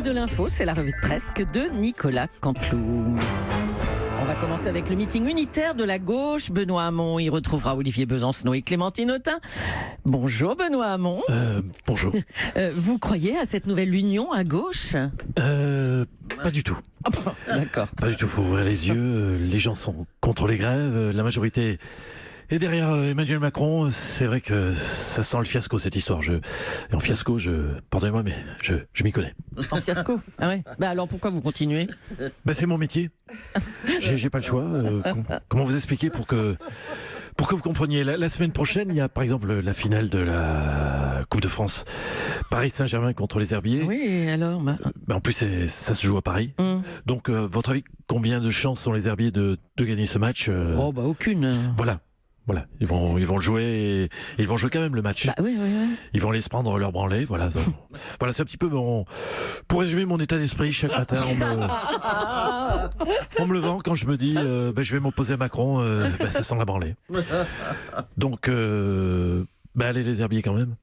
milieu de l'info, c'est la revue de presse de Nicolas Canteloup. On va commencer avec le meeting unitaire de la gauche. Benoît Hamon y retrouvera Olivier Besancenot et Clémentine Autain. Bonjour Benoît Hamon. Bonjour. Vous croyez à cette nouvelle union à gauche ? Pas du tout. D'accord. Pas du tout, faut ouvrir les yeux. Les gens sont contre les grèves. La majorité est derrière Emmanuel Macron. C'est vrai que ça sent le fiasco, cette histoire. Et en fiasco, pardonnez-moi, mais je m'y connais. En fiasco ? Ah ouais. Alors pourquoi vous continuez ? C'est mon métier. J'ai pas le choix. Comment vous expliquer pour que vous compreniez, la semaine prochaine, il y a par exemple la finale de la Coupe de France. Paris Saint-Germain contre les Herbiers. Oui, alors En plus, ça se joue à Paris. Donc, votre avis, combien de chances ont les Herbiers de gagner ce match ? Aucune. Voilà, ils vont le jouer et ils vont jouer quand même le match. Oui. Ils vont aller se prendre leur branlée, voilà. Voilà, c'est un petit peu pour résumer mon état d'esprit chaque matin en me levant quand je me dis je vais m'opposer à Macron, ça sent la branlée. Donc allez les Herbiers quand même.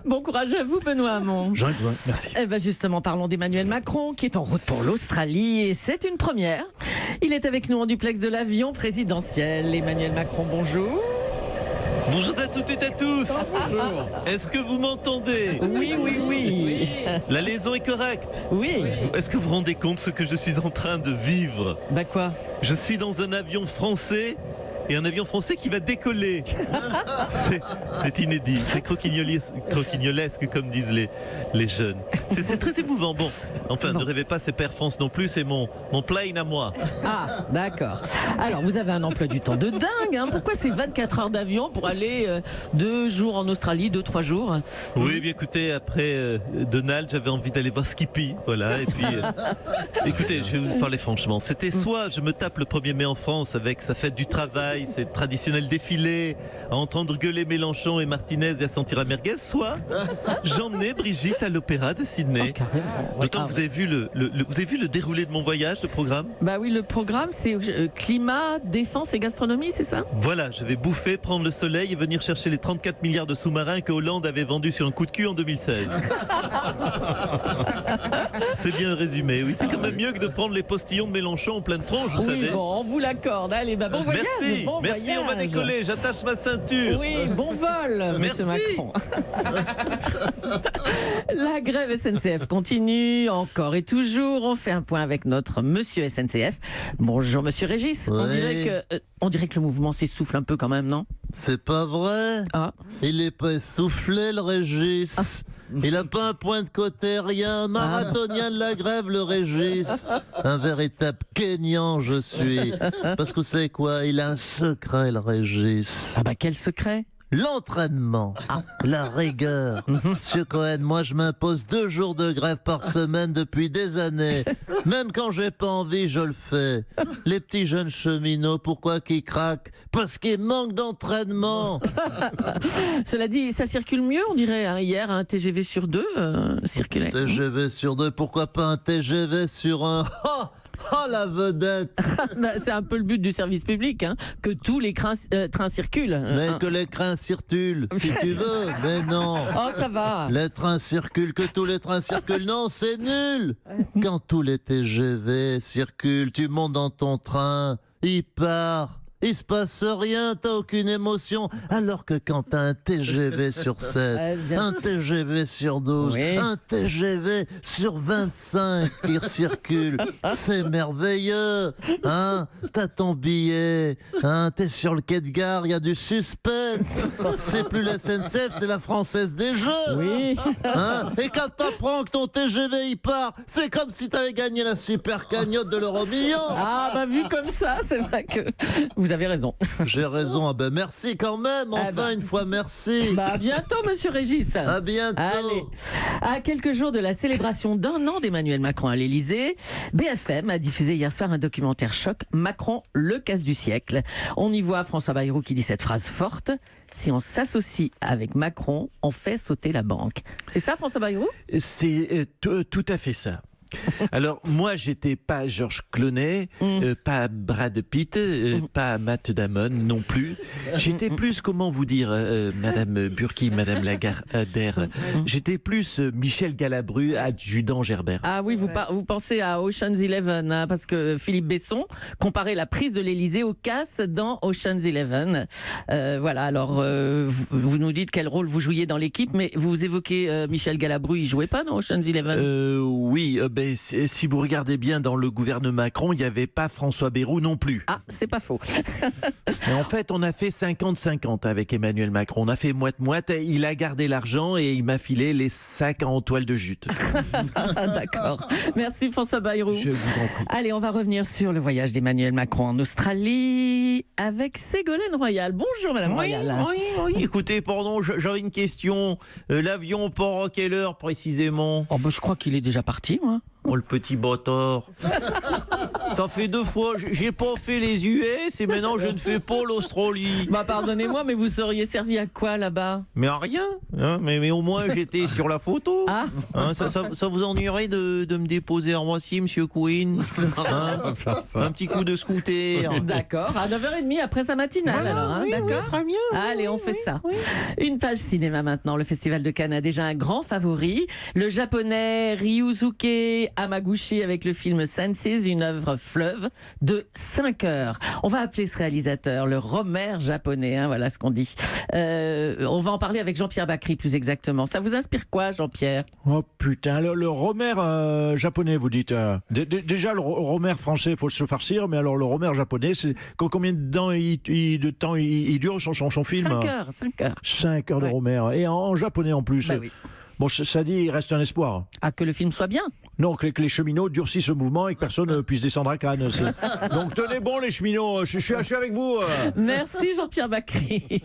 Bon courage à vous Benoît Hamon. Jean-Yves, merci. Justement, parlons d'Emmanuel Macron qui est en route pour l'Australie et c'est une première. Il est avec nous en duplex de l'avion présidentiel. Emmanuel Macron, bonjour. Bonjour à toutes et à tous. Bonjour. Est-ce que vous m'entendez ? Oui. La liaison est correcte ? Oui. Est-ce que vous vous rendez compte ce que je suis en train de vivre ? Quoi ? Je suis dans un avion français et un avion français qui va décoller. C'est inédit, c'est croquignolesque comme disent les jeunes. C'est très émouvant. Bon, ne rêvez pas, c'est Air France non plus, c'est mon plane à moi. Ah, d'accord. Alors, vous avez un emploi du temps de dingue, hein. Pourquoi c'est 24 heures d'avion pour aller 2 jours en Australie, 2-3 jours ? Oui, bien écoutez, après Donald, j'avais envie d'aller voir Skippy, voilà, et puis... écoutez, je vais vous parler franchement, c'était soit je me tape le 1er mai en France avec sa fête du travail, ses traditionnels défilés, à entendre gueuler Mélenchon et Martinez et à sentir la merguez, soit j'emmenais Brigitte à l'opéra de Sydney. D'autant que vous avez vu le déroulé de mon voyage, le programme ? Oui, le programme c'est climat, défense et gastronomie, c'est ça ? Voilà, je vais bouffer, prendre le soleil et venir chercher les 34 milliards de sous-marins que Hollande avait vendus sur un coup de cul en 2016. C'est bien résumé, oui, c'est quand même mieux que de prendre les postillons de Mélenchon en pleine tronche, vous savez. Oui, on vous l'accorde. Allez, bon voyage. Merci, on va décoller, j'attache ma ceinture. Oui, bon vol, monsieur Macron. La grève SNCF continue, encore et toujours. On fait un point avec notre monsieur SNCF. Bonjour, monsieur Régis. Oui. On dirait que le mouvement s'essouffle un peu quand même, non ? C'est pas vrai. Il est pas essoufflé, le Régis. Il a pas un point de côté, rien. Marathonien de la grève, le Régis. Un véritable Kényan, je suis. Parce que vous savez quoi ? Il a un secret, le Régis. Quel secret ? L'entraînement, la rigueur. Monsieur Cohen, moi je m'impose 2 jours de grève par semaine depuis des années. Même quand j'ai pas envie, je le fais. Les petits jeunes cheminots, pourquoi qu'ils craquent ? Parce qu'ils manquent d'entraînement. Cela dit, ça circule mieux, on dirait. Hier, un TGV sur 2 circulait. TGV sur 2, pourquoi pas un TGV sur 1 ? Oh la vedette. C'est un peu le but du service public, hein, que tous les trains circulent. Mais que les trains circulent, si tu veux. Mais non. Oh, ça va. Les trains circulent, que tous les trains circulent. Non, c'est nul. Quand tous les TGV circulent, tu montes dans ton train, il part. Il se passe rien, t'as aucune émotion. Alors que quand t'as un TGV sur 7, un TGV sur 12, un TGV sur 25 qui circule, c'est merveilleux. Hein, t'as ton billet, hein, t'es sur le quai de gare, il y a du suspense. C'est plus la SNCF, c'est la Française des Jeux. Oui. Hein, et quand t'apprends que ton TGV il part, c'est comme si t'avais gagné la super cagnotte de l'euro-million. Vu comme ça, c'est vrai que vous avez raison. J'ai raison, merci quand même, une fois merci. À bientôt, monsieur Régis. À bientôt. Allez. À quelques jours de la célébration d'1 an d'Emmanuel Macron à l'Élysée, BFM a diffusé hier soir un documentaire choc, Macron, le casse du siècle. On y voit François Bayrou qui dit cette phrase forte: si on s'associe avec Macron, on fait sauter la banque. C'est ça, François Bayrou ? C'est tout à fait ça. Alors, moi, j'étais pas Georges Clooney, pas Brad Pitt, pas Matt Damon non plus. J'étais plus, comment vous dire, Madame Burki, Madame Lagardère, j'étais plus Michel Galabru, adjudant Gerbert. Ah oui, vous pensez à Ocean's 11, hein, parce que Philippe Besson comparait la prise de l'Élysée au casse dans Ocean's 11. Voilà, alors vous nous dites quel rôle vous jouiez dans l'équipe, mais vous évoquez Michel Galabru, il jouait pas dans Ocean's 11 Oui, si vous regardez bien dans le gouvernement Macron, il n'y avait pas François Bayrou non plus. Ah, c'est pas faux. Et en fait, on a fait 50-50 avec Emmanuel Macron. On a fait moite-moite. Il a gardé l'argent et il m'a filé les sacs en toile de jute. D'accord. Merci François Bayrou. Je vous en prie. Allez, on va revenir sur le voyage d'Emmanuel Macron en Australie avec Ségolène Royal. Bonjour Madame Royal. Oui. Écoutez, pardon, j'avais une question. L'avion part à quelle heure précisément? Oh, je crois qu'il est déjà parti, moi. Oh, le petit bâtard. Ça fait 2 fois, j'ai pas fait les US et maintenant je ne fais pas l'Australie. Pardonnez-moi, mais vous seriez servi à quoi là-bas? Mais à rien, hein, mais au moins j'étais sur la photo. Ah. Hein, ça vous ennuierait de me déposer à Roissy, Monsieur Queen, hein, un petit coup de scooter. D'accord, à 9h30 après sa matinale, Voilà, alors, hein, oui, d'accord. très bien. Allez, on fait ça. Une page cinéma maintenant. Le Festival de Cannes a déjà un grand favori. Le japonais Ryusuke Hamaguchi avec le film Senses, une œuvre fleuve de 5 heures. On va appeler ce réalisateur le Romer japonais, hein, voilà ce qu'on dit. On va en parler avec Jean-Pierre Bacry plus exactement. Ça vous inspire quoi, Jean-Pierre? Oh putain, le Romer japonais, vous dites. Déjà, le Romer français, il faut se farcir, mais alors le Romer japonais, c'est combien de temps il dure son film? 5 heures. 5 heures de Ouais. Romer. Et en japonais en plus. Bah oui. Bon, ça dit, il reste un espoir. Ah, que le film soit bien. Non, que les cheminots durcissent le mouvement et que personne ne puisse descendre à Cannes. Donc tenez bon les cheminots, je suis avec vous. Merci Jean-Pierre Bacry.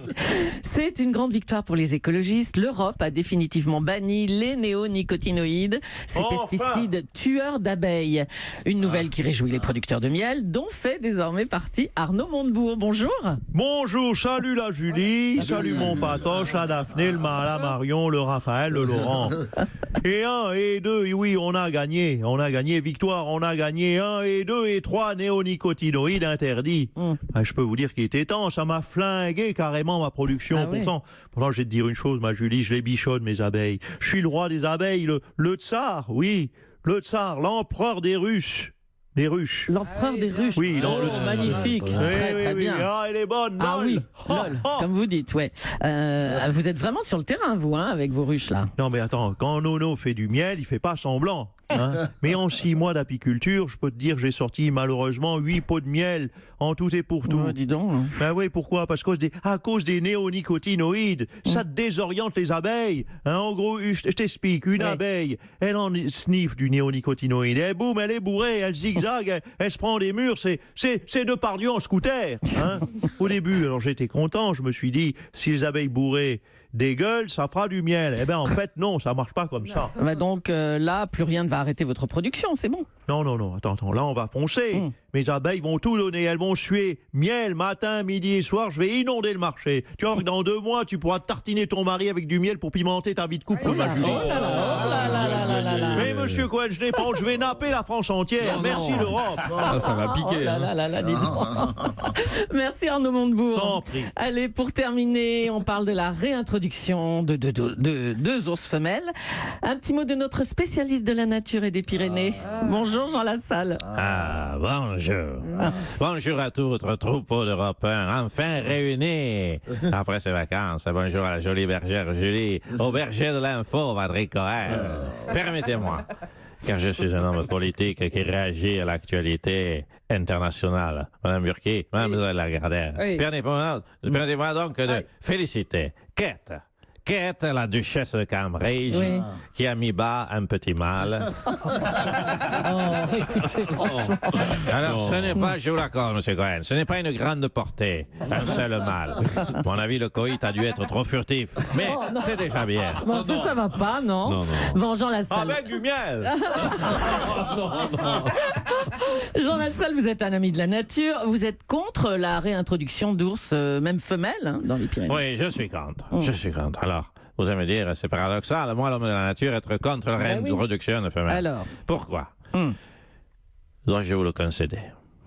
C'est une grande victoire pour les écologistes. L'Europe a définitivement banni les néonicotinoïdes, ces pesticides tueurs d'abeilles. Une nouvelle qui réjouit les producteurs de miel, dont fait désormais partie Arnaud Montebourg. Bonjour. Bonjour, salut la Julie, salut mon patoche, la Daphné, le Mala, Marion, le Raphaël, le Laurent. Et 1 et 2, oui, on a gagné, victoire, on a gagné 1 et 2 et 3 néonicotinoïdes interdits. Je peux vous dire qu'il était temps, ça m'a flingué carrément ma production. Ah oui. Pourtant, je vais te dire une chose, ma Julie, je les bichonne mes abeilles. Je suis le roi des abeilles, le tsar, oui, le tsar, l'empereur des Russes. Des ruches. L'empereur des ruches. Oui, magnifique. Très bien. Ah, elle est bonne, Ah lol. oui, Oh, lol, oh. comme vous dites, ouais. Vous êtes vraiment sur le terrain, vous, hein, avec vos ruches là. Non mais attends, quand Nono fait du miel, il fait pas semblant. Hein. Mais en 6 mois d'apiculture, je peux te dire que j'ai sorti malheureusement 8 pots de miel en tout et pour tout. Dis donc. Ben oui, pourquoi? Parce qu'à cause des néonicotinoïdes, ça désoriente les abeilles. Hein, en gros, je t'explique, une abeille, elle en sniffe du néonicotinoïde, et boum, elle est bourrée, elle zigzague, elle se prend des murs, c'est Depardieu en scooter. Hein. Au début, alors j'étais content, je me suis dit, si les abeilles bourrées dégueulent, ça fera du miel. Eh bien, en fait, non, ça marche pas comme ça. Donc là, plus rien ne va arrêter votre production, c'est bon. Non, attends, là, on va foncer. Mes abeilles vont tout donner, elles vont suer miel matin, midi et soir, je vais inonder le marché. Tu vois que dans 2 mois, tu pourras tartiner ton mari avec du miel pour pimenter ta vie de couple, ma Julie. Mais monsieur Cohen, je vais napper la France entière. Merci l'Europe. Ça va piquer. Dis donc. Merci Arnaud Montebourg. T'en prie. Allez, pour terminer, on parle de la réintroduction de 2 ours femelles. Un petit mot de notre spécialiste de la nature et des Pyrénées. Bonjour Jean Lassalle. Ah, bonjour. Bonjour à tout votre troupeau d'Européens, enfin réunis après ces vacances. Bonjour à la jolie bergère Julie, au berger de l'info, Patrick Cohen. Permettez-moi, car je suis un homme politique qui réagit à l'actualité internationale. Madame Burki, Madame Lagardère, permettez-moi donc de féliciter Kate, la duchesse de Cambridge, qui a mis bas un petit mâle. Écoutez, franchement. Alors, ce n'est pas, je vous l'accorde, M. Cohen, ce n'est pas une grande portée, un seul mâle. À mon avis, le coït a dû être trop furtif, mais c'est déjà bien. Ça va pas, non? Bon, Jean Lassalle. Avec du miel. Jean Lassalle, vous êtes un ami de la nature. Vous êtes contre la réintroduction d'ours, même femelles, hein, dans les Pyrénées? Oui, je suis contre. Je suis contre. Alors, vous allez me dire, c'est paradoxal. Moi, l'homme de la nature, être contre la réintroduction de femelles. Alors Pourquoi? Dois-je vous le concéder?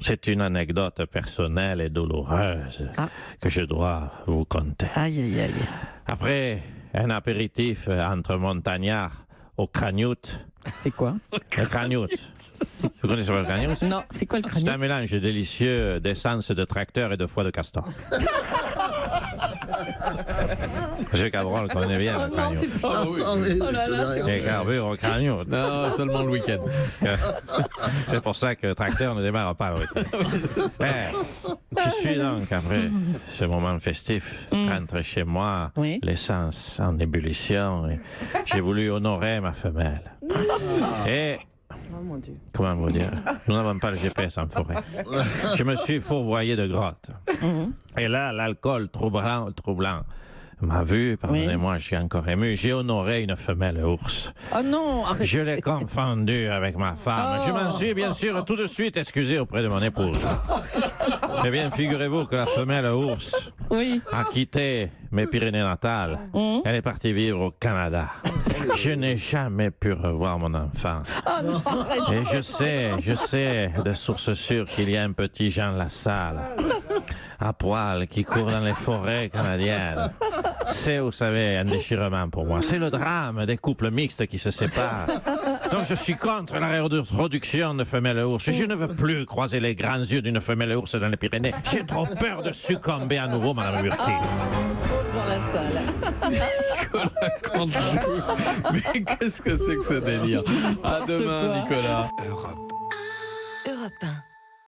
C'est une anecdote personnelle et douloureuse que je dois vous conter. Aïe, aïe, aïe. Après un apéritif entre montagnards au Cragnout. C'est quoi? Le Cragnout. Vous connaissez le Cragnout? Non, c'est quoi le C'est crâne? un mélange délicieux d'essence de tracteur et de foie de castor. Monsieur Cabrol connaît bien Oh le non, Cragnout. c'est pas... Ah oui. Oh là là, c'est Et carbure au Cragnout. Non, seulement le week-end. C'est pour ça que le tracteur ne démarre pas. Oui. Mais, je suis donc, après ce moment festif, rentré chez moi, Oui. l'essence en ébullition, et j'ai voulu honorer ma femelle. Et, Oh mon Dieu. comment vous dire, nous n'avons pas le GPS en forêt. Je me suis fourvoyé de grotte. Et là, l'alcool troublant m'a vu, pardonnez-moi, je suis encore ému, j'ai honoré une femelle ours. Oh non, arrête. Je l'ai confondue avec ma femme. Je m'en suis bien sûr tout de suite excusé auprès de mon épouse. Eh bien, figurez-vous que la femelle ours Oui. a quitté mes Pyrénées natales. Elle est partie vivre au Canada. Je n'ai jamais pu revoir mon enfant. Oh non, arrête. Et je sais de sources sûres qu'il y a un petit Jean Lassalle à poil qui court dans les forêts canadiennes. C'est, vous savez, un déchirement pour moi. C'est le drame des couples mixtes qui se séparent. Donc je suis contre la réintroduction de femelles ours. Je ne veux plus croiser les grands yeux d'une femelle ours dans les Pyrénées. J'ai trop peur de succomber à nouveau, Madame Burti. Dans la salle. Nicolas Canteloup. Mais qu'est-ce que c'est que ce délire? À demain, quoi. Nicolas. Europe 1.